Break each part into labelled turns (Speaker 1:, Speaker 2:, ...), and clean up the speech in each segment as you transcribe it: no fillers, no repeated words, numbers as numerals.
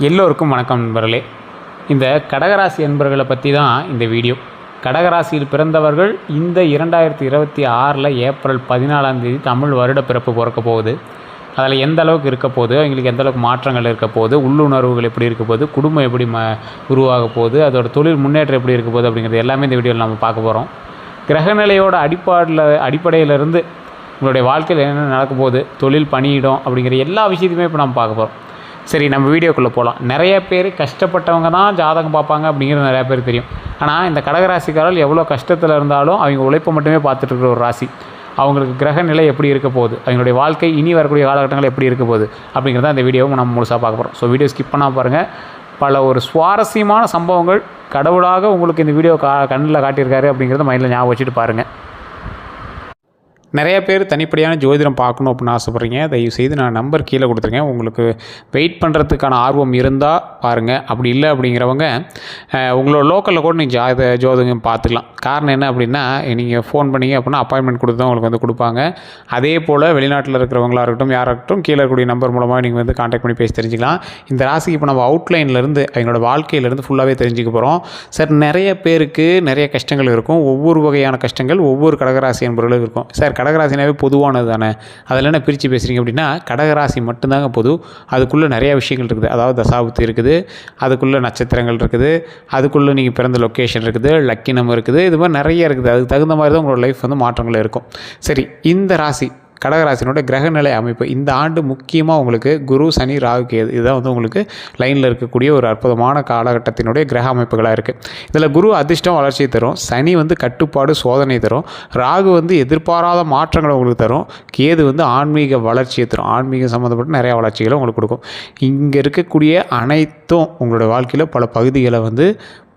Speaker 1: எல்லோருக்கும் வணக்கம் நண்பர்களே. இந்த கடகராசி நண்பர்களை பற்றி தான் இந்த வீடியோ. கடகராசியில் பிறந்தவர்கள் இந்த 2026 ஏப்ரல் 14 தமிழ் வருட பிறப்பு பிறக்க போகுது. அதில் எந்த அளவுக்கு இருக்க போகுது, அவங்களுக்கு எந்த அளவுக்கு மாற்றங்கள் இருக்க போகுது, உள்ளுணர்வுகள் எப்படி இருக்க போகுது, குடும்பம் எப்படி உருவாக போகுது, அதோட தொழில் முன்னேற்றம் எப்படி இருக்க போகுது அப்படிங்கிறது எல்லாமே இந்த வீடியோவில் நம்ம பார்க்க போகிறோம். கிரகநிலையோட அடிப்படையிலிருந்து உங்களுடைய வாழ்க்கையில் என்னென்ன நடக்க போகுது, தொழில் பணியிடம் அப்படிங்கிற எல்லா விஷயத்தையுமே இப்போ நம்ம பார்க்க போகிறோம். சரி, நம்ம வீடியோக்குள்ளே போகலாம். நிறைய பேர் கஷ்டப்பட்டவங்க தான் ஜாதகம் பார்ப்பாங்க அப்படிங்கிறது நிறையா பேர் தெரியும். ஆனால் இந்த கடகராசிக்காரர்கள் எவ்வளோ கஷ்டத்தில் இருந்தாலும் அவங்க உழைப்பை மட்டுமே பார்த்துட்டு இருக்கிற ஒரு ராசி. அவங்களுக்கு கிரக நிலை எப்படி இருக்க போகுது, அவங்களுடைய வாழ்க்கை இனி வரக்கூடிய காலகட்டங்கள் எப்படி இருக்க போகுது அப்படிங்கிறத இந்த வீடியோவை நம்ம முழுசாக பார்க்க போகிறோம். ஸோ வீடியோ ஸ்கிப் பண்ணால் பாருங்கள். பல ஒரு சுவாரஸ்யமான சம்பவங்கள் கடவுளாக உங்களுக்கு இந்த வீடியோ கண்ணில் காட்டியிருக்காரு அப்படிங்கிறத மைண்டில் ஞாபகம் வச்சுட்டு பாருங்கள். நிறைய பேர் தனிப்படையான ஜோதிடம் பார்க்கணும் அப்படின்னு ஆசைப்பட்றீங்க. தயவுசெய்து நான் நம்பர் கீழே கொடுத்துருக்கேன். உங்களுக்கு வெயிட் பண்ணுறதுக்கான ஆர்வம் இருந்தால் பாருங்கள். அப்படி இல்லை அப்படிங்கிறவங்க உங்களோட லோக்கலில் கூட நீங்கள் ஜோதிடம் பார்த்துக்கலாம். காரணம் என்ன அப்படின்னா, நீங்கள் ஃபோன் பண்ணிங்க அப்படின்னா அப்பாயின்மெண்ட் கொடுத்து தான் உங்களுக்கு கொடுப்பாங்க. அதே போல் வெளிநாட்டில் இருக்கிறவங்களாக இருக்கட்டும், யாராகட்டும், கீழே இருக்கக்கூடிய நம்பர் மூலமாக நீங்கள் கான்டாக்ட் பண்ணி பேசி தெரிஞ்சுக்கலாம். இந்த ராசிக்கு இப்போ நம்ம அவுட்லைன்லேருந்து அவங்களோட வாழ்க்கையிலேருந்து ஃபுல்லாகவே தெரிஞ்சுக்க போகிறோம். சார், நிறைய பேருக்கு நிறைய கஷ்டங்கள் இருக்கும். ஒவ்வொரு வகையான கஷ்டங்கள் ஒவ்வொரு கடகராசி என்பவர்களும் இருக்கும். சார், கடகராசினாவே பொதுவானது தானே, அதில் என்ன பிரித்து பேசுகிறீங்க அப்படின்னா, கடகராசி மட்டும்தாங்க பொது. அதுக்குள்ளே நிறையா விஷயங்கள் இருக்குது. அதாவது தசாபுத்தி இருக்குது, அதுக்குள்ளே நட்சத்திரங்கள் இருக்குது, அதுக்குள்ளே நீங்கள் பிறந்த லொக்கேஷன் இருக்குது, லக்கினம் இருக்குது, இது மாதிரி நிறைய இருக்குது. அதுக்கு தகுந்த மாதிரி தான் உங்களோட லைஃப் மாற்றங்கள் இருக்கும். சரி, இந்த ராசி கடகராசினோட கிரகநிலை அமைப்பு இந்த ஆண்டு முக்கியமாக உங்களுக்கு குரு, சனி, ராகு, கேது இதுதான் உங்களுக்கு லைனில் இருக்கக்கூடிய ஒரு அற்புதமான காலகட்டத்தினுடைய கிரக அமைப்புகளாக இருக்குது. இதில் குரு அதிர்ஷ்டம் வளர்ச்சியை தரும், சனி கட்டுப்பாடு சோதனை தரும், ராகு எதிர்பாராத மாற்றங்களை உங்களுக்கு தரும், கேது ஆன்மீக வளர்ச்சியை தரும். ஆன்மீக சம்மந்தப்பட்ட நிறையா வளர்ச்சிகளை உங்களுக்கு கொடுக்கும். இங்கே இருக்கக்கூடிய அனைத்தும் உங்களுடைய வாழ்க்கையில் பல பகுதிகளை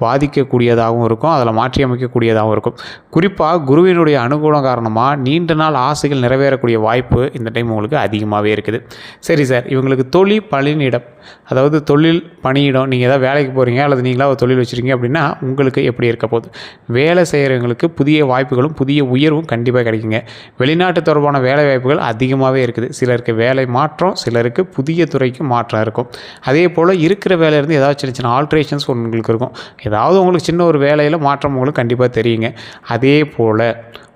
Speaker 1: பாதிக்கக்கூடியதாகவும் இருக்கும், அதில் மாற்றி அமைக்கக்கூடியதாகவும் இருக்கும். குறிப்பாக குருவினுடைய அனுகூலம் காரணமாக நீண்ட நாள் ஆசைகள் நிறைவேறக்கூடிய வாய்ப்பு இந்த டைம் உங்களுக்கு அதிகமாகவே இருக்குது. சரி சார், இவங்களுக்கு தொழில் பணியிடம், அதாவது தொழில் பணியிடம், நீங்கள் ஏதாவது வேலைக்கு போகிறீங்க அல்லது நீங்களாக ஒரு தொழில் வச்சுருக்கீங்க அப்படின்னா உங்களுக்கு எப்படி இருக்க போகுது? வேலை செய்கிறவங்களுக்கு புதிய வாய்ப்புகளும் புதிய உயர்வும் கண்டிப்பாக கிடைக்குங்க. வெளிநாட்டு தொடர்பான வேலை வாய்ப்புகள் அதிகமாகவே இருக்குது. சிலருக்கு வேலை மாற்றம், சிலருக்கு புதிய துறைக்கு மாற்றம் இருக்கும். அதே போல் இருக்கிற வேலையிலேருந்து ஏதாவது சின்ன சின்ன ஆல்ட்ரேஷன்ஸ் உங்களுக்கு இருக்கும். ஏதாவது உங்களுக்கு சின்ன ஒரு வேலையில் மாற்றம் உங்களுக்கு கண்டிப்பாக தெரியுங்க. அதே போல்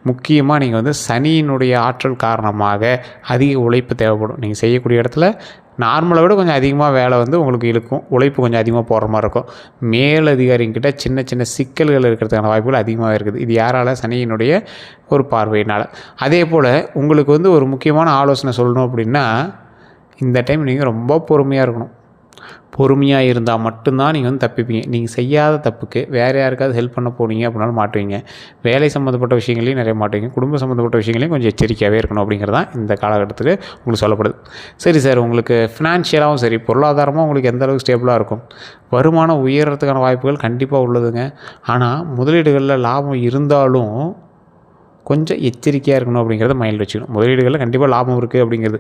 Speaker 1: முக்கியமாக நீங்கள் சனியினுடைய ஆற்றல் காரணமாக அதிக உழைப்பு தேவைப்படும். நீங்கள் செய்யக்கூடிய இடத்துல நார்மலை விட கொஞ்சம் அதிகமாக வேலை உங்களுக்கு இழுக்கும், உழைப்பு கொஞ்சம் அதிகமாக போடுற மாதிரி இருக்கும். மேலதிகாரிங்கிட்ட சின்ன சின்ன சிக்கல்கள் இருக்கிறதுக்கான வாய்ப்புகள் அதிகமாக இருக்குது. இது யாரால்? சனியினுடைய ஒரு பார்வையினால். அதே போல் உங்களுக்கு ஒரு முக்கியமான ஆலோசனை சொல்லணும் அப்படின்னா, இந்த டைம் நீங்கள் ரொம்ப பொறுமையாக இருக்கணும். பொறுமையாக இருந்தால் மட்டும்தான் நீங்கள் தப்பிப்பீங்க. நீங்கள் செய்யாத தப்புக்கு வேறு யாருக்காவது ஹெல்ப் பண்ண போனீங்க அப்படின்னாலும் மாட்டுவீங்க. வேலை சம்மந்தப்பட்ட விஷயங்களையும் நிறைய மாட்டுவீங்க. குடும்ப சம்மந்தப்பட்ட விஷயங்களையும் கொஞ்சம் எச்சரிக்கையாகவே இருக்கணும் அப்படிங்கிறதான் இந்த காலகட்டத்துக்கு உங்களுக்கு சொல்லப்படுது. சரி சார், உங்களுக்கு ஃபினான்ஷியலாகவும் சரி, பொருளாதாரமாக உங்களுக்கு எந்த அளவுக்கு ஸ்டேபிளாக இருக்கும்? வருமானம் உயர்றதுக்கான வாய்ப்புகள் கண்டிப்பாக உள்ளதுங்க. ஆனால் முதலீடுகளில் லாபம் இருந்தாலும் கொஞ்சம் எச்சரிக்கையாக இருக்கணும் அப்படிங்கிறத மைண்டில் வச்சுக்கணும். முதலீடுகளில் கண்டிப்பாக லாபம் இருக்குது அப்படிங்கிறது,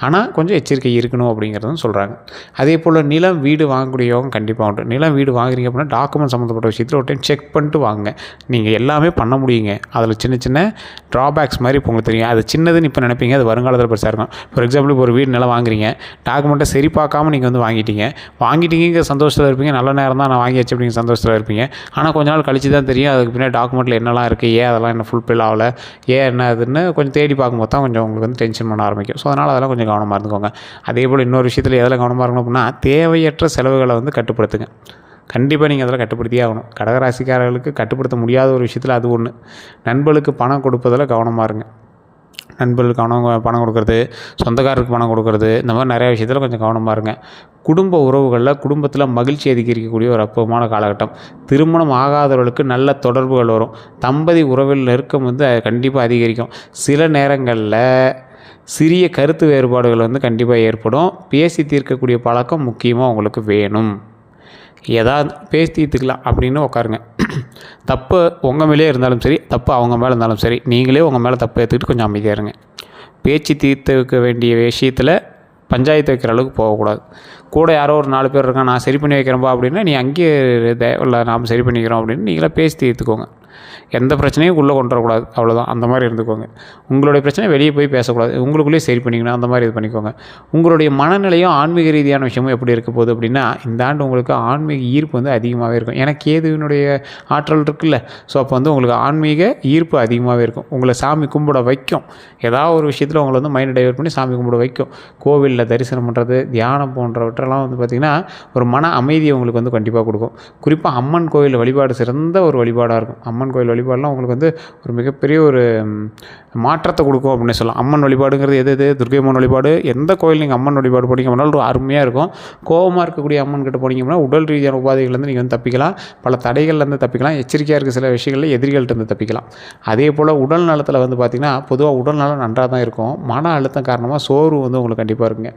Speaker 1: ஆனால் கொஞ்சம் எச்சரிக்கை இருக்கணும் அப்படிங்கிறதும் சொல்கிறாங்க. அதே போல் நிலம், வீடு வாங்கக்கூடியவங்க கண்டிப்பாக உண்டு. நிலம், வீடு வாங்குறீங்க அப்படின்னா டாக்குமெண்ட் சம்மந்தப்பட்ட விஷயத்தில் ஒரு டைம் செக் பண்ணிட்டு வாங்குங்க. நீங்கள் எல்லாமே பண்ண முடியுங்க. அதில் சின்ன சின்ன ட்ராபேக்ஸ் மாதிரி இப்போ உங்களுக்கு தெரியும். அது சின்னதுன்னு இப்போ நினைப்பீங்க, அது வருங்காலத்தில் பெருசாக இருக்கும். ஃபார் எக்ஸாம்பிள், இப்போ ஒரு வீடு நிலம் வாங்குறீங்க, டாக்குமெண்ட்டை சரி பார்க்காம நீங்கள் வாங்கிட்டீங்க சந்தோஷத்தில் இருப்பீங்க. நல்ல நேரம் தான் நான் வாங்கியாச்சு அப்படிங்கிற சந்தோஷத்தில் இருப்பீங்க. ஆனால் கொஞ்ச நாள் கழிச்சு தான் தெரியும் அதுக்கு பின்னாடி டாக்குமெண்ட்டில் என்னெல்லாம் இருக்குது, ஏன் அதெல்லாம் என்ன ஃபுல்ஃபில் ஆகலை, ஏன் என்ன அதுன்னு கொஞ்சம் தேடி பார்க்கும்போது தான் கொஞ்சம் உங்களுக்கு டென்ஷன் பண்ண ஆரம்பிக்கும். ஸோ அதனால் அதெல்லாம் கொஞ்சம் கவனமாக இருந்துக்கோங்க. அதே போல் இன்னொரு விஷயத்தில் எதில் கவனமாக இருக்கணும் அப்படின்னா, தேவையற்ற செலவுகளை கட்டுப்படுத்துங்க. கண்டிப்பாக நீங்கள் அதில் கட்டுப்படுத்தியே ஆகணும். கடகராசிக்காரர்களுக்கு கட்டுப்படுத்த முடியாத ஒரு விஷயத்தில் அது ஒன்று. நண்பர்களுக்கு பணம் கொடுப்பதில் கவனமாக இருங்க. நண்பர்களுக்கு பணம் கொடுக்குறது, சொந்தக்காரருக்கு பணம் கொடுக்குறது, இந்த மாதிரி நிறையா விஷயத்தில் கொஞ்சம் கவனமாக இருங்க. குடும்ப உறவுகளில் குடும்பத்தில் மகிழ்ச்சி அதிகரிக்கக்கூடிய ஒரு அற்புதமான காலகட்டம். திருமணம் ஆகாதவர்களுக்கு நல்ல தொடர்புகள் வரும். தம்பதி உறவில் நெருக்கம் கண்டிப்பாக அதிகரிக்கும். சில நேரங்களில் சிறிய கருத்து வேறுபாடுகள் கண்டிப்பாக ஏற்படும். பேசி தீர்க்கக்கூடிய பழக்கம் முக்கியமாக உங்களுக்கு வேணும். ஏதாவது பேசி தீர்த்துக்கலாம் அப்படின்னு உட்காருங்க. தப்பு உங்கள் மேலே இருந்தாலும் சரி, தப்பு அவங்க மேலே இருந்தாலும் சரி, நீங்களே உங்கள் மேலே தப்பு ஏற்றுக்கிட்டு கொஞ்சம் அமைதியாக இருங்க. பேச்சு தீர்த்து வைக்க வேண்டிய விஷயத்தில் பஞ்சாயத்து வைக்கிற அளவுக்கு போகக்கூடாது. கூட யாரோ ஒரு 4 பேர் இருக்கான், நான் சரி பண்ணி வைக்கிறேன்பா அப்படின்னா, நீ அங்கேயே இல்லை நாம் சரி பண்ணிக்கிறோம் அப்படின்னு நீங்களே பேசி தீர்த்துக்கோங்க. எந்த பிரச்சனையும் உள்ளே கொண்டு வரக்கூடாது, அவ்வளோதான். அந்த மாதிரி இருந்துக்கோங்க. உங்களுடைய பிரச்சனை வெளியே போய் பேசக்கூடாது, உங்களுக்குள்ளேயே சரி பண்ணிக்கணும். அந்த மாதிரி இது பண்ணிக்கோங்க. உங்களுடைய மனநிலையும் ஆன்மீக ரீதியான விஷயமும் எப்படி இருக்க போகுது அப்படின்னா, இந்த ஆண்டு உங்களுக்கு ஆன்மீக ஈர்ப்பு வந்து அதிகமாகவே இருக்கும். ஏன்னா கேதுவினுடைய ஆற்றல் இருக்குல்ல, ஸோ அப்போ வந்து உங்களுக்கு ஆன்மீக ஈர்ப்பு அதிகமாகவே இருக்கும். உங்களை சாமி கும்பிட வைக்கும். ஏதாவது ஒரு விஷயத்தில் உங்களை வந்து மைண்டை டைவர்ட் பண்ணி சாமி கும்பிட வைக்கும். கோவிலில் தரிசனம் பண்ணுறது, தியானம் போன்றவற்றெல்லாம் வந்து பார்த்திங்கன்னா ஒரு மன அமைதியை உங்களுக்கு வந்து கண்டிப்பாக கொடுக்கும். குறிப்பாக அம்மன் கோயில் வழிபாடு சிறந்த ஒரு வழிபாடாக இருக்கும். அம்மன் கோயில் வழிபாடெலாம் உங்களுக்கு வந்து ஒரு மிகப்பெரிய ஒரு மாற்றத்தை கொடுக்கும் அப்படின்னு சொல்லலாம். அம்மன் வழிபாடுங்கிறது எது துர்க்கை அம்மன் வழிபாடு. எந்த கோயில் நீங்கள் அம்மன் வழிபாடு போனீங்க அப்படின்னாலும் ஒரு அருமையாக இருக்கும். கோபமாக இருக்கக்கூடிய அம்மன் கிட்ட போனீங்க அப்படின்னா உடல் ரீதியான உபாதைகள்லேருந்து நீங்கள் வந்து தப்பிக்கலாம், பல தடைகள்லேருந்து தப்பிக்கலாம், எச்சரிக்கையாக இருக்க சில விஷயங்களில் எதிரிகள்கிட்ட தப்பிக்கலாம். அதே போல் உடல் நலத்தில் வந்து பார்த்திங்கன்னா பொதுவாக உடல் நலம் நன்றாக தான் இருக்கும். மன அழுத்தம் காரணமாக சோர்வு வந்து உங்களுக்கு கண்டிப்பாக இருக்குங்க.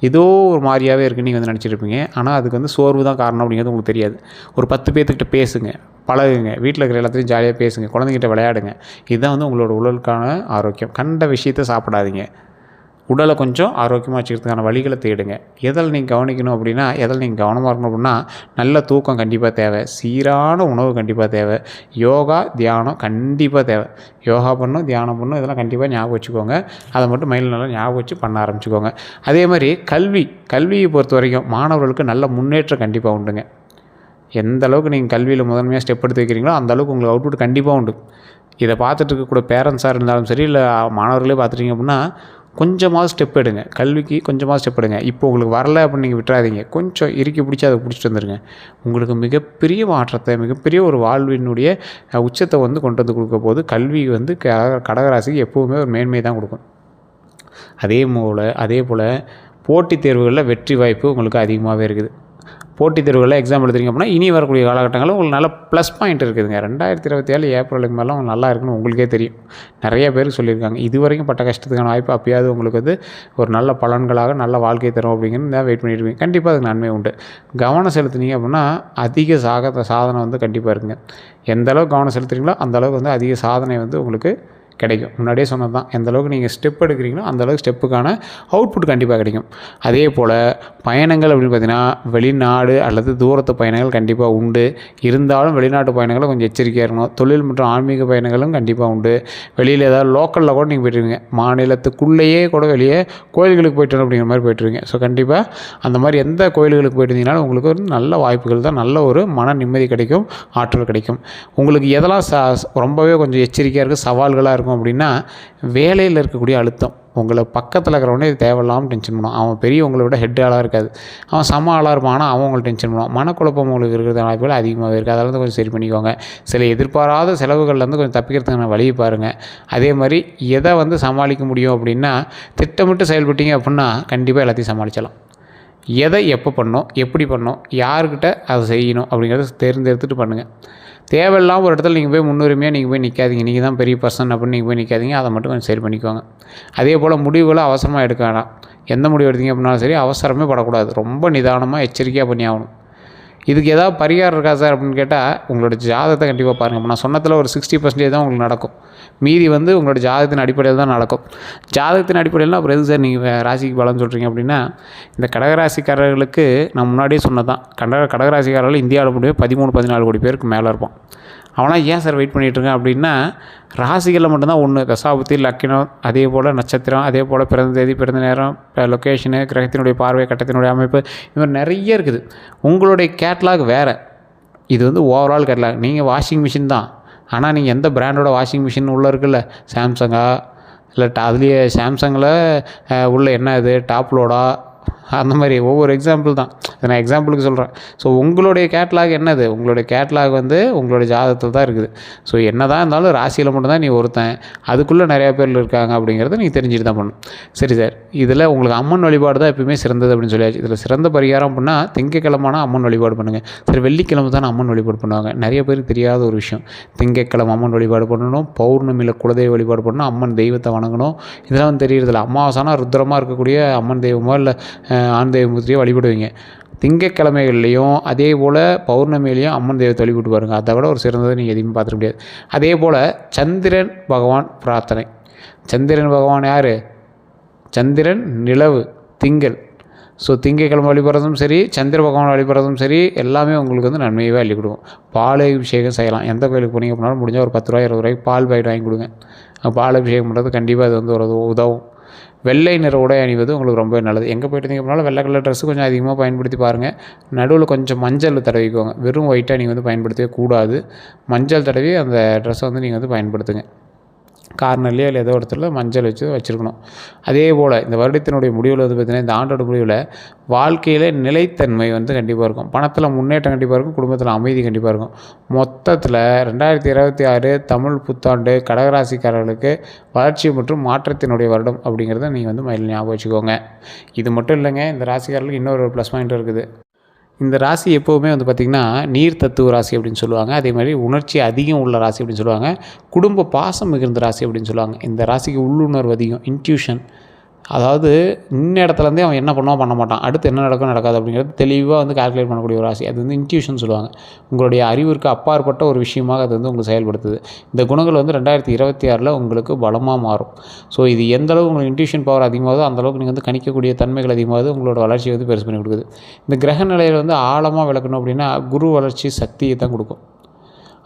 Speaker 1: ஏதோ ஒரு மாதிரியாகவே இருக்குன்னு நீங்கள் வந்து நினச்சிருப்பீங்க. ஆனால் அதுக்கு வந்து சோர்வு தான் காரணம் அப்படிங்கிறது உங்களுக்கு தெரியாது. ஒரு 10 பேர்த்துக்கிட்ட பேசுங்க, பழகுங்க, வீட்டில் இருக்கிற எல்லாத்தையும் ஜாலியாக பேசுங்க, குழந்தைங்கிட்ட விளையாடுங்க. இதுதான் வந்து உங்களோட உடலுக்கான ஆரோக்கியம். கண்ட விஷயத்தை சாப்பிடாதீங்க. உடலை கொஞ்சம் ஆரோக்கியமாக வச்சுக்கிறதுக்கான வழிகளை தேடுங்க. எதில் நீங்கள் கவனிக்கணும் அப்படின்னா, எதில் நீங்கள் கவனமாக இருக்கணும் அப்படின்னா, நல்ல தூக்கம் கண்டிப்பாக தேவை, சீரான உணவு கண்டிப்பாக தேவை, யோகா தியானம் கண்டிப்பாக தேவை. யோகா பண்ணணும், தியானம் பண்ணணும், இதெல்லாம் கண்டிப்பாக ஞாபகம் வச்சுக்கோங்க. அதை மட்டும் மைண்டில் நல்லா ஞாபகம் வச்சு பண்ண ஆரம்பிச்சுக்கோங்க. அதே மாதிரி கல்வியை பொறுத்த வரைக்கும் மாணவர்களுக்கு நல்ல முன்னேற்றம் கண்டிப்பாக உண்டுங்க. எந்த அளவுக்கு நீங்கள் கல்வியில் முதன்மையாக ஸ்டெப் எடுத்து வைக்கிறீங்களோ அந்த அளவுக்கு உங்களுக்கு அவுட்புட் கண்டிப்பாக உண்டு. இதை பார்த்துட்டு இருக்கக்கூடிய பேரண்ட்ஸாக இருந்தாலும் சரி, இல்லை மாணவர்களே பார்த்துட்டீங்க அப்படின்னா கொஞ்சமாவது ஸ்டெப் எடுங்க. கல்விக்கு கொஞ்சமாவது ஸ்டெப் எடுங்க. இப்போ உங்களுக்கு வரல அப்படின்னு நீங்கள் விட்டுறாதீங்க. கொஞ்சம் இறுக்கி பிடிச்சி அதை பிடிச்சிட்டு வந்துடுங்க. உங்களுக்கு மிகப்பெரிய மாற்றத்தை, மிகப்பெரிய ஒரு வாழ்வினுடைய உச்சத்தை வந்து கொண்டு வந்து கொடுக்க போது கல்வி வந்து கடகராசிக்கு எப்போவுமே ஒரு மேன்மை தான் கொடுக்கும். அதே போல் போட்டித் தேர்வுகளில் வெற்றி வாய்ப்பு உங்களுக்கு அதிகமாகவே இருக்குது. போட்டித் தேர்வுகளில் எக்ஸாம் எழுதுறீங்க அப்படின்னா இனி வரக்கூடிய காலகட்டங்களில் உங்களுக்கு நல்ல ப்ளஸ் பாயிண்ட் இருக்குதுங்க. 2027 ஏப்ரலுக்கு மேலே உங்களுக்கு நல்லா இருக்குன்னு உங்களுக்கே தெரியும். நிறைய பேருக்கு சொல்லியிருக்காங்க. இது வரைக்கும் பட்ட கஷ்டத்துக்கான வாய்ப்பு அப்பயாவது உங்களுக்கு வந்து ஒரு நல்ல பலன்களாக நல்ல வாழ்க்கை தரும் அப்படிங்கிறது தான் வெயிட் பண்ணிட்டு இருக்கீங்க. கண்டிப்பாக அதுக்கு நன்மை உண்டு. கவனம் செலுத்துனீங்க அப்படின்னா அதிக சாதனை வந்து கண்டிப்பாக இருக்குங்க. எந்த அளவுக்கு கவனம் செலுத்துறீங்களோ அந்த அளவுக்கு வந்து அதிக சாதனை வந்து உங்களுக்கு கிடைக்கும். முன்னாடியே சொன்னது தான், எந்த அளவுக்கு நீங்கள் ஸ்டெப் எடுக்கிறீங்களோ அந்த அளவுக்கு ஸ்டெப்புக்கான அவுட்புட் கண்டிப்பாக கிடைக்கும். அதே போல் பயணங்கள் அப்படின்னு பார்த்திங்கன்னா வெளிநாடு அல்லது தூரத்து பயணங்கள் கண்டிப்பாக உண்டு. இருந்தாலும் வெளிநாட்டு பயணங்களை கொஞ்சம் எச்சரிக்கையாக இருக்கணும். தொழில் மற்றும் ஆன்மீக பயணங்களும் கண்டிப்பாக உண்டு. வெளியில் ஏதாவது லோக்கலில் கூட நீங்கள் போய்ட்டுருவீங்க, மாநிலத்துக்குள்ளேயே கூட வெளியே கோயில்களுக்கு போய்ட்டு அப்படிங்கிற மாதிரி போய்ட்டுருவீங்க. ஸோ கண்டிப்பாக அந்த மாதிரி எந்த கோயில்களுக்கு போய்ட்டு உங்களுக்கு ஒரு நல்ல வாய்ப்புகள் தான், நல்ல ஒரு மன நிம்மதி கிடைக்கும், ஆற்றல் கிடைக்கும். உங்களுக்கு எதெல்லாம் ரொம்பவே கொஞ்சம் எச்சரிக்கையாக இருக்குது, சவால்களாக இருக்கும் அப்படின்னா வேலையில் இருக்கக்கூடிய அழுத்தம். உங்களை பக்கத்தில் இருக்கிறவனே தேவையில்லாமல் டென்ஷன் பண்ணுவான். அவன் பெரிய உங்களை விட ஹெட் ஆளாக இருக்காது, அவன் சம ஆளாக இருப்பான், ஆனால் அவன் உங்களை டென்ஷன் பண்ணுவான். மனக்குழப்பம் உங்களுக்கு இருக்கிற வாய்ப்புகள் அதிகமாகவே இருக்குது. அதெல்லாம் கொஞ்சம் சரி பண்ணிக்கோங்க. சில எதிர்பாராத செலவுகள்லேருந்து கொஞ்சம் தப்பிக்கிறதுக்கான வழியை பாருங்கள். அதே மாதிரி எதை வந்து சமாளிக்க முடியும் அப்படின்னா திட்டமிட்டு செயல்பட்டீங்க அப்படின்னா கண்டிப்பாக எல்லாத்தையும் சமாளிக்கலாம். எதை எப்போ பண்ணணும், எப்படி பண்ணணும், யாருக்கிட்ட அதை செய்யணும் அப்படிங்கிறத தேர்ந்தெடுத்துட்டு பண்ணுங்கள். தேவையில்லாமல் ஒரு இடத்துல நீங்கள் போய் முன்னுரிமையாக நீங்கள் போய் நிற்காதீங்க. நீங்கள் தான் பெரிய பர்சன் அப்படின்னு நீங்கள் போய் நிற்காதீங்க. அதை மட்டும் கொஞ்சம் சரி பண்ணிக்கோங்க. அதே போல் முடிவுகளை அவசரமாக எடுக்க வேண்டாம். எந்த முடிவு எடுத்தீங்க அப்படின்னாலும் சரி அவசரமே படக்கூடாது. ரொம்ப நிதானமாக எச்சரிக்கையாக பண்ணி ஆகணும். இதுக்கு ஏதாவது பரிகாரம் இருக்கா சார் அப்படின்னு கேட்டால் உங்களோட ஜாதகத்தை கண்டிப்பாக பாருங்கள். இப்போ நான் சொன்னதில் ஒரு 60% தான் உங்களுக்கு நடக்கும். மீதி வந்து உங்களோட ஜாதகத்தின் அடிப்படையில் தான் நடக்கும். ஜாதகத்தின் அடிப்படையில் அப்புறம் எது சார் நீங்கள் ராசிக்கு பலன் சொல்கிறீங்க அப்படின்னா, இந்த கடகராசிக்காரர்களுக்கு நான் முன்னாடியே சொன்னதான், கடகராசிக்காரர்கள் இந்தியாவில் முடியும் 13-14 கோடி பேருக்கு மேலே இருப்பான். அவனால் ஏன் சார் வெயிட் பண்ணிகிட்ருக்கேன் அப்படின்னா, ராசிகளில் மட்டும்தான் ஒன்று தசாபுத்தி, லக்கினம், அதே போல் நட்சத்திரம், அதே போல் பிறந்த தேதி, பிறந்த நேரம், லொக்கேஷனு, கிரகத்தினுடைய பார்வை, கட்டத்தினுடைய அமைப்பு, இது மாதிரி நிறைய இருக்குது. உங்களுடைய கேட்லாக் வேறு. இது வந்து ஓவரால் கேட்லாக். நீங்கள் வாஷிங் மிஷின் தான், ஆனால் நீங்கள் எந்த பிராண்டோட வாஷிங் மிஷின் உள்ளே இருக்குல்ல, சாம்சங்கா இல்லை அதுலேயே சாம்சங்கில் உள்ள என்ன இது டாப் லோடா, அந்த மாதிரி ஒவ்வொரு எக்ஸாம்பிள் தான். நான் எக்ஸாம்பிளுக்கு சொல்கிறேன். ஸோ உங்களுடைய கேட்லாக் என்னது, உங்களுடைய கேட்லாக் வந்து உங்களுடைய ஜாதகத்தில் தான் இருக்குது. ஸோ என்ன தான் இருந்தாலும் ராசியில் மட்டும்தான் நீ ஒருத்தன், அதுக்குள்ளே நிறையா பேர் இருக்காங்க அப்படிங்கிறத நீங்கள் தெரிஞ்சுட்டு தான் பண்ணணும். சரி சார், இதில் உங்களுக்கு அம்மன் வழிபாடு தான் எப்பவுமே சிறந்தது அப்படின்னு சொல்லியாச்சு. இதில் சிறந்த பரிகாரம் அப்படின்னா திங்கக்கிழமைனா அம்மன் வழிபாடு பண்ணுங்கள். சரி, வெள்ளிக்கிழமை தான் அம்மன் வழிபாடு பண்ணுவாங்க. நிறைய பேருக்கு தெரியாத ஒரு விஷயம், திங்கக்கிழமை அம்மன் வழிபாடு பண்ணணும், பௌர்ணமியில் குலதெய்வ வழிபாடு பண்ணணும், அம்மன் தெய்வத்தை வணங்கணும். இதெல்லாம் வந்து தெரியறதில்ல. அமாவாசைனா ருத்ரமாக இருக்கக்கூடிய அம்மன் தெய்வமோ இல்லை ஆண் தெய்வமூர்த்தியோ வழிபடுவீங்க. திங்கக்கிழமைகள்லையும் அதே போல் பௌர்ணமியிலையும் அம்மன் தெய்வத்தை வழிபட்டு பாருங்கள். அதை விட ஒரு சிறந்ததை நீங்கள் எதையுமே பார்த்துக்க முடியாது. அதே போல் சந்திரன் பகவான் பிரார்த்தனை. சந்திரன் பகவான் யார்? சந்திரன், நிலவு, திங்கள். ஸோ திங்கக்கிழமை வழிபடுறதும் சரி, சந்திர பகவான் வழிபடுறதும் சரி, எல்லாமே உங்களுக்கு வந்து நன்மையவே அள்ளி கொடுக்கும். பால் அபிஷேகம் செய்யலாம். எந்த கோயிலுக்கு போனீங்க அப்படின்னாலும் முடிஞ்சால் ஒரு 10 ரூபாய் 20 ரூபாய்க்கு பால் பாக்கெட் வாங்கி கொடுங்க. பால் அபிஷேகம் பண்ணுறது கண்டிப்பாக அது வந்து ஒரு உதவும். வெள்ளை நிற உடை அணிவது உங்களுக்கு ரொம்ப நல்லது. எங்கே போய்ட்டு அப்படின்னாலும் வெள்ளை கலர் ட்ரெஸ்ஸு கொஞ்சம் அதிகமாக பயன்படுத்தி பாருங்கள். நடுவில் கொஞ்சம் மஞ்சள் தடவிக்கோங்க. வெறும் ஒயிட்டாக நீங்கள் வந்து பயன்படுத்தவே கூடாது. மஞ்சள் தடவி அந்த ட்ரெஸ்ஸை வந்து நீங்கள் வந்து பயன்படுத்துங்க. கார்னர்லேயோ இல்லை ஏதோ இடத்துல மஞ்சள் வச்சுருக்கணும். அதே போல் இந்த வருடத்தினுடைய முடிவில் வந்து பார்த்திங்கன்னா, இந்த ஆண்டோட முடிவில் வாழ்க்கையில் நிலைத்தன்மை வந்து கண்டிப்பாக இருக்கும். பணத்தில் முன்னேற்றம் கண்டிப்பாக இருக்கும். குடும்பத்தில் அமைதி கண்டிப்பாக இருக்கும். மொத்தத்தில் 2026 தமிழ் புத்தாண்டு கடகராசிக்காரர்களுக்கு வளர்ச்சி மற்றும் மாற்றத்தினுடைய வருடம் அப்படிங்கிறத நீங்கள் வந்து மைண்டில் ஞாபகம் வச்சுக்கோங்க. இது மட்டும் இல்லைங்க, இந்த ராசிக்காரர்களுக்கு இன்னொரு ப்ளஸ் பாயிண்ட் இருக்குது. இந்த ராசி எப்போவுமே வந்து பார்த்திங்கன்னா நீர் தத்துவ ராசி அப்படின்னு சொல்லுவாங்க. அதே மாதிரி உணர்ச்சி அதிகம் உள்ள ராசி அப்படின்னு சொல்லுவாங்க. குடும்ப பாசம் மிகுந்த ராசி அப்படின்னு சொல்லுவாங்க. இந்த ராசிக்கு உள்ளுணர்வு அதிகம், இன்ட்யூஷன். அதாவது இடத்துலேருந்தே அவன் என்ன பண்ணுவான் பண்ண மாட்டான், அடுத்து என்ன நடக்கும் நடக்காது அப்படிங்கிறது தெளிவாக வந்து கால்குலேட் பண்ணக்கூடிய ஒரு ராசி. அது வந்து இன்ட்யூஷன் சொல்லுவாங்க. உங்களுடைய அறிவிற்கு அப்பாற்பட்ட ஒரு விஷயமாக அது வந்து உங்களுக்கு செயல்படுத்துது. இந்த குணங்கள் வந்து 2026 உங்களுக்கு பலமாக மாறும். ஸோ இது எந்தளவு உங்களுக்கு இன்ட்யூஷன் பவர் அதிகமாகுதோ அந்தளவுக்கு நீங்கள் வந்து கணிக்கக்கூடிய தன்மைகள் அதிகமாகுது. உங்களோட வளர்ச்சியை வந்து பெருசு பண்ணி கொடுக்குது. இந்த கிரக நிலையில் வந்து ஆழமாக விளக்கணும் அப்படின்னா குரு வளர்ச்சி சக்தியை தான் கொடுக்கும்.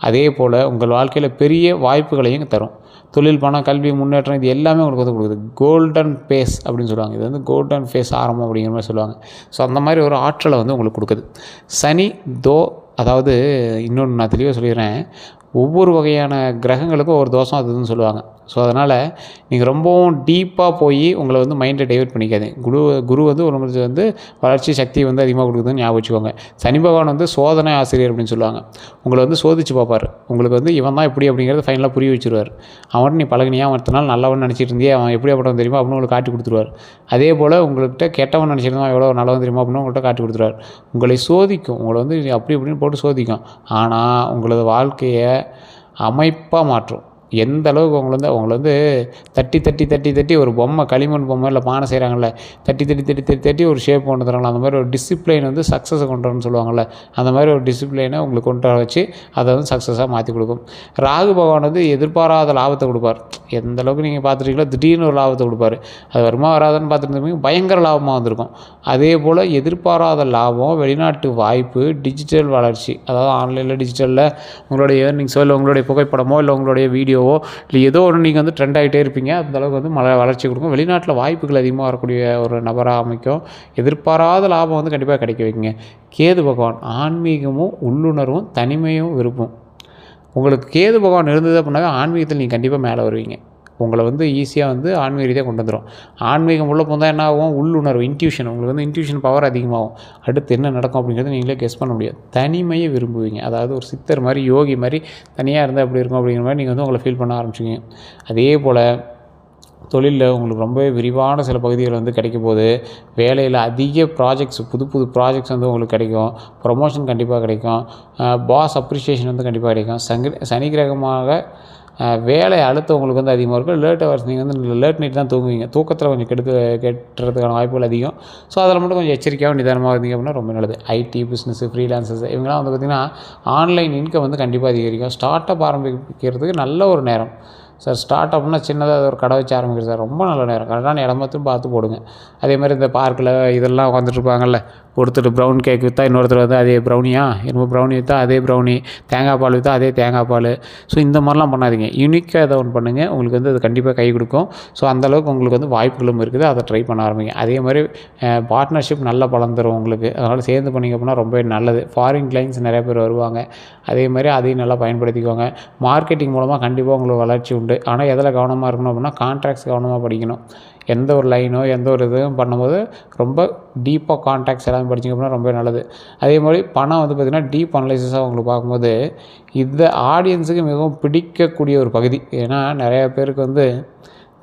Speaker 1: அதே போல் உங்கள் வாழ்க்கையில் பெரிய வாய்ப்புகளையும் தரும். தொழில், பணம், கல்வி, முன்னேற்றம் இது எல்லாமே உங்களுக்கு வந்து கொடுக்குது. கோல்டன் ஃபேஸ் அப்படின்னு சொல்லுவாங்க. இது வந்து கோல்டன் ஃபேஸ் ஆரம்பம் அப்படிங்கிற மாதிரி சொல்லுவாங்க. ஸோ அந்த மாதிரி ஒரு ஆற்றலை வந்து உங்களுக்கு கொடுக்குது. சனி அதாவது இன்னொன்று நான் தெளிவாக சொல்லிடுறேன். ஒவ்வொரு வகையான கிரகங்களுக்கும் ஒவ்வொரு தோஷம் அதுன்னு சொல்லுவாங்க. ஸோ அதனால் நீங்கள் ரொம்பவும் டீப்பாக போய் உங்களை வந்து மைண்டை டைவர்ட் பண்ணிக்காதீங்க. குரு வந்து உங்களுக்கு வந்து வளர்ச்சி சக்தியை வந்து அதிகமாக கொடுக்குதுன்னு ஞாபகம் வச்சுக்கோங்க. சனி பகவான் வந்து சோதனை ஆசிரியர் அப்படின்னு சொல்லுவாங்க. உங்களை வந்து சோதிச்சு பார்ப்பார். உங்களுக்கு வந்து இவன் தான் எப்படி அப்படிங்கிறத ஃபைனலாக புரிய வச்சுருவார். அவன் நீ பழகினியா, அவன் நல்லவன் நினச்சிட்டு இருந்தியே, அவன் எப்படியாப்பட்டவன் தெரியுமா அப்படின்னு உங்களுக்கு காட்டி கொடுத்துருவார். அதே போல் உங்கள்கிட்ட கெட்டவன் நினச்சிருந்தா எவ்வளோ நல்லவன் தெரியுமா அப்படின்னு உங்கள்கிட்ட காட்டி கொடுத்துருவார். உங்களை சோதிக்கும். உங்களை வந்து அப்படி இப்படின்னு போட்டு சோதிக்கும். ஆனால் உங்களது வாழ்க்கையை அமைப்பாக மாற்றும். எந்த அளவுக்கு உங்களை வந்து தட்டி ஒரு பொம்மை, களிமண் பொம்மை இல்லை பானை செய்கிறாங்கல்ல, தட்டி ஒரு ஷேப் கொண்டு தராங்களா, அந்த மாதிரி ஒரு டிசிப்ளைன் வந்து சக்ஸஸை கொண்டு வரணும்னு சொல்லுவாங்கள்ல, அந்த மாதிரி ஒரு டிசிப்ளைனை உங்களுக்கு கொண்டு வர வச்சு அதை வந்து சக்ஸஸாக மாற்றி கொடுக்கும். ராகு பகவான் வந்து எதிர்பாராத லாபத்தை கொடுப்பார். எந்த அளவுக்கு நீங்கள் பார்த்துட்டீங்களோ திடீர்னு ஒரு லாபத்தை கொடுப்பார். அது வருமா வராதுன்னு பார்த்துட்டு பயங்கர லாபமாக வந்திருக்கும். அதே போல் எதிர்பாராத லாபம், வெளிநாட்டு வாய்ப்பு, டிஜிட்டல் வளர்ச்சி, அதாவது ஆன்லைனில் டிஜிட்டலில் உங்களுடைய ஏர்னிங்ஸோ இல்லை உங்களுடைய புகைப்படமோ இல்லை உங்களுடைய வீடியோவோ இல்லை ஏதோ ஒன்று நீங்கள் வந்து ட்ரெண்ட் ஆகிட்டே இருப்பீங்க. அந்தளவுக்கு வந்து வளர்ச்சி கொடுக்கும். வெளிநாட்டில் வாய்ப்புகள் அதிகமாக வரக்கூடிய ஒரு நபராக அமைக்கும். எதிர்பாராத லாபம் வந்து கண்டிப்பாக கிடைக்க வைக்குங்க. கேது பகவான் ஆன்மீகமும் உள்ளுணர்வும் தனிமையும் விருப்பம். உங்களுக்கு கேது பகவான் இருந்தது அப்படின்னாவே ஆன்மீகத்தில் நீங்கள் கண்டிப்பாக மேலே வருவீங்க. உங்களை வந்து ஈஸியாக வந்து ஆன்மீக ரீதியாக கொண்டு வந்துடும். ஆன்மீகம் உள்ள போந்தால் என்ன ஆகும், உள்ளுணர்வு, இன்ட்யூஷன், உங்களுக்கு வந்து இன்ட்யூஷன் பவர் அதிகமாகும். அடுத்து என்ன நடக்கும் அப்படிங்கிறத நீங்களே கெஸ் பண்ண முடியாது. தனிமையை விரும்புவீங்க. அதாவது ஒரு சித்தர் மாதிரி, யோகி மாதிரி தனியாக இருந்தால் எப்படி இருக்கும் அப்படிங்கிற மாதிரி நீங்கள் வந்து உங்களை ஃபீல் பண்ண ஆரம்பிச்சிங்க. அதே போல் தொழிலில் உங்களுக்கு ரொம்பவே விரிவான சில பகுதிகள் வந்து கிடைக்கும் போது, வேலையில் அதிக ப்ராஜெக்ட்ஸ், புது ப்ராஜெக்ட்ஸ் வந்து உங்களுக்கு கிடைக்கும். ப்ரொமோஷன் கண்டிப்பாக கிடைக்கும். பாஸ் அப்ரிஷியேஷன் வந்து கண்டிப்பாக கிடைக்கும். சனி கிரகமாக வேலை அழுத்தம் உங்களுக்கு வந்து அதிகமாக இருக்கும். லேட் ஹவர்ஸ், நீங்கள் வந்து லேட் நைட் தான் தூங்குவீங்க. தூக்கத்தில் கொஞ்சம் கெட்டுறதுக்கான வாய்ப்புகள் அதிகம். ஸோ அதில் மட்டும் கொஞ்சம் எச்சரிக்கையாக நிதானமாக இருந்தீங்க அப்படின்னா ரொம்ப நல்லது. ஐடி, பிஸ்னஸ், ஃப்ரீலான்சர்ஸ் இவங்களாம் வந்து பார்த்திங்கன்னா ஆன்லைன் இன்கம் வந்து கண்டிப்பாக அதிகரிக்கும். ஸ்டார்ட் அப் ஆரம்பிக்கிறதுக்கு நல்ல ஒரு நேரம் சார். ஸ்டார்ட் அப்னா சின்னதாக ஒரு கடை வச்சு ஆரம்பிக்கிறது சார், ரொம்ப நல்ல நேரம். கரெக்டான இடமத்தையும் பார்த்து போடுங்க. அதே மாதிரி இந்த பார்க்கில் இதெல்லாம் உட்காந்துட்ருப்பாங்கல்ல, ஒருத்தர் ப்ரௌன் கேக் விற்றா இன்னொருத்தர் வந்து அதே ப்ரௌனியா, என்னமோ ப்ரௌனி விற்றா அதே ப்ரௌனி, தேங்காய் பால் விற்றா அதே தேங்காய் பால். ஸோ இந்த மாதிரிலாம் பண்ணாதீங்க. யூனிக்காக ஏதோ ஒன்று பண்ணுங்கள். உங்களுக்கு வந்து அது கண்டிப்பாக கை கொடுக்கும். ஸோ அந்தளவுக்கு உங்களுக்கு வந்து வாய்ப்புகளும் இருக்குது. அதை ட்ரை பண்ண ஆரம்பிங்க. அதே மாதிரி பார்ட்னர்ஷிப் நல்ல பலன் தரும் உங்களுக்கு. அதனால் சேர்ந்து பண்ணிங்க அப்படின்னா ரொம்ப நல்லது. ஃபாரின் கிளைண்ட்ஸ் நிறைய பேர் வருவாங்க. அதே மாதிரி அதையும் நல்லா பயன்படுத்திக்கோங்க. மார்க்கெட்டிங் மூலமாக கண்டிப்பாக உங்களுக்கு வளர்ச்சி உண்டு. ஆனால் எதில் கவனமாக இருக்கணும் அப்படின்னா கான்ட்ராக்ட்ஸ் கவனமாக படிக்கணும். எந்த ஒரு லைனோ எந்த ஒரு இதுவும் பண்ணும்போது ரொம்ப டீப்பாக கான்டாக்ட்ஸ் எல்லாமே படிச்சிங்க அப்படின்னா ரொம்ப நல்லது. அதே மாதிரி பணம் வந்து பார்த்திங்கன்னா டீப் அனலைசிஸாக உங்களுக்கு பார்க்கும்போது இந்த ஆடியன்ஸுக்கு மிகவும் பிடிக்கக்கூடிய ஒரு பகுதி. ஏன்னா நிறையா பேருக்கு வந்து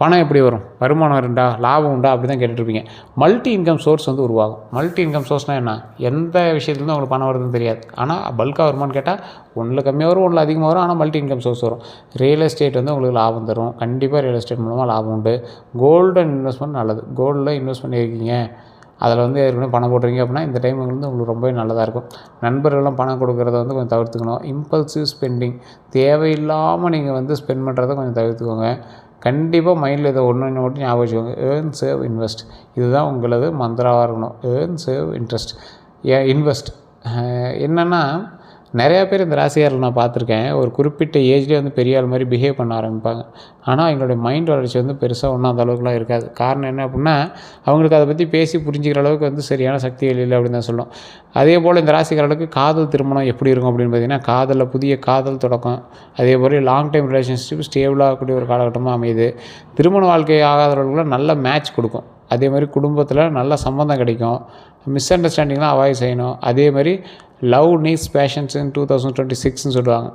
Speaker 1: பணம் எப்படி வரும், வருமானம் வருண்டா, லாபம் உண்டா, அப்படி தான் கேட்டுட்ருப்பீங்க. மல்டி இன்கம் சோர்ஸ் வந்து உருவாகும். மல்டி இன்கம் சோர்ஸ்னால் என்ன, எந்த விஷயத்துலேருந்து உங்களுக்கு பணம் வருதுன்னு தெரியாது. ஆனால் பல்காக வருமானு கேட்டால் ஒன்றில் கம்மியாக வரும், ஒன்றில் அதிகமாக வரும். ஆனால் மல்டி இன்கம் சோர்ஸ் வரும். ரியல் எஸ்டேட் வந்து உங்களுக்கு லாபம் தரும். கண்டிப்பாக ரியல் எஸ்டேட் மூலமாக லாபம் உண்டு. கோல்டன் இன்வெஸ்ட்மெண்ட் நல்லது. கோல்டில் இன்வெஸ்ட் பண்ணியிருக்கீங்க, அதில் வந்து ஏற்கனவே பணம் போடுறீங்க அப்படின்னா இந்த டைம் வந்து உங்களுக்கு ரொம்பவே நல்லதாக இருக்கும். நண்பர்கள்லாம் பணம் கொடுக்குறத வந்து கொஞ்சம் தவிர்த்துக்கணும். இம்பல்சிவ் ஸ்பெண்டிங், தேவையில்லாமல் நீங்கள் வந்து ஸ்பெண்ட் பண்ணுறதை கொஞ்சம் தவிர்த்துக்கோங்க. கண்டிப்பாக மைண்டில் இதை ஒன்று மட்டும் ஞாபகம் வச்சுக்கோங்க. Earn, save, invest. இதுதான் உங்களது மந்திராவாக இருக்கணும். Earn, save, invest. என்னென்னா நிறையா பேர் இந்த ராசிக்காரர்கள் நான் பார்த்துருக்கேன். ஒரு குறிப்பிட்ட ஏஜ்லேயே வந்து பெரிய ஆள் மாதிரி பிஹேவ் பண்ண ஆரம்பிப்பாங்க. ஆனால் எங்களுடைய மைண்ட் வளர்ச்சி வந்து பெருசாக ஒன்றும் அந்த அளவுக்குலாம் இருக்காது. காரணம் என்ன அப்படின்னா, அவங்களுக்கு அதை பற்றி பேசி புரிஞ்சுக்கிற அளவுக்கு வந்து சரியான சக்திகள் இல்லை அப்படின்னு தான் சொல்லும். அதே போல் இந்த ராசிக்காரர்களுக்கு காதல் திருமணம் எப்படி இருக்கும் அப்படின்னு பார்த்தீங்கன்னா, காதலில் புதிய காதல் தொடக்கம். அதே போல் லாங் டைம் ரிலேஷன்ஷிப் ஸ்டேபிளாக இருக்கக்கூடிய ஒரு காலகட்டமாக அமையுது. திருமண வாழ்க்கை ஆகாதவர்களுக்குலாம் நல்ல மேட்ச் கொடுக்கும். அதே மாதிரி குடும்பத்தில் நல்ல சம்மந்தம் கிடைக்கும். மிஸ் அண்டர்ஸ்டாண்டிங்லாம் அவாய்ட் செய்யணும். அதே மாதிரி லவ் நீட்ஸ் பேஷன்ஸ் இன் 2026ன்னு சொல்லுவாங்க.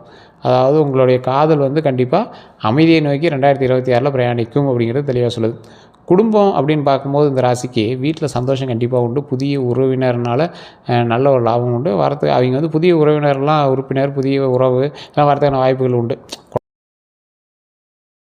Speaker 1: அதாவது உங்களுடைய காதல் வந்து கண்டிப்பாக அமைதியை நோக்கி 2026 பிரயாணிக்கும் அப்படிங்கிறது தெளிவாக சொல்லுது. குடும்பம் அப்படின்னு பார்க்கும்போது இந்த ராசிக்கு வீட்டில் சந்தோஷம் கண்டிப்பாக உண்டு. புதிய உறவினர்னால் நல்ல ஒரு லாபம் உண்டு. அவங்க வந்து புதிய உறவினர்லாம் உறுப்பினர் புதிய உறவு எல்லாம் வரதுக்கான வாய்ப்புகள் உண்டு.